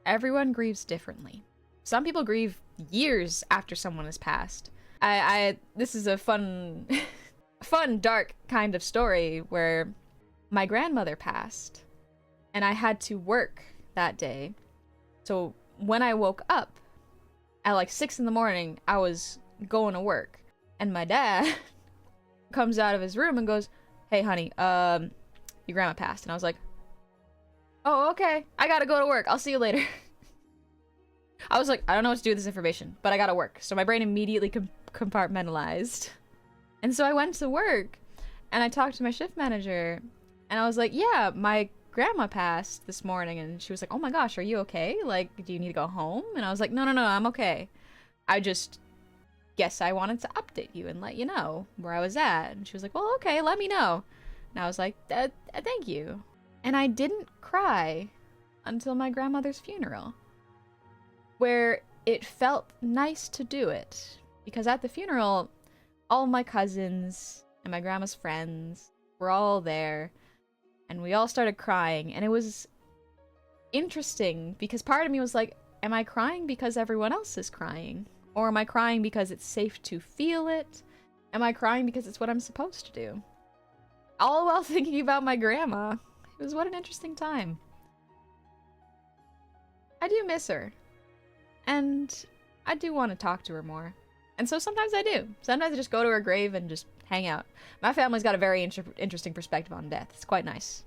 everyone grieves differently. Some people grieve years after someone has passed. This is a fun, fun, dark kind of story where my grandmother passed, and I had to work that day. So when I woke up at like 6 in the morning, I was going to work, and my dad comes out of his room and goes, "Hey, honey, your grandma passed." And I was like, "Oh, okay. I gotta go to work. I'll see you later." I was like, I don't know what to do with this information, but I gotta work. So my brain immediately compartmentalized. And so I went to work, and I talked to my shift manager, and I was like, yeah, my grandma passed this morning. And she was like, oh my gosh, are you okay? Like, do you need to go home? And I was like, no, I'm okay. I just guess I wanted to update you and let you know where I was at. And she was like, well, okay, let me know. And I was like, thank you. And I didn't cry until my grandmother's funeral, where it felt nice to do it. Because at the funeral, all my cousins and my grandma's friends were all there, and we all started crying, and it was interesting because part of me was like, am I crying because everyone else is crying? Or am I crying because it's safe to feel it? Am I crying because it's what I'm supposed to do? All while thinking about my grandma. It was what an interesting time. I do miss her. And I do want to talk to her more. And so sometimes I do. Sometimes I just go to her grave and just hang out. My family's got a very interesting perspective on death. It's quite nice.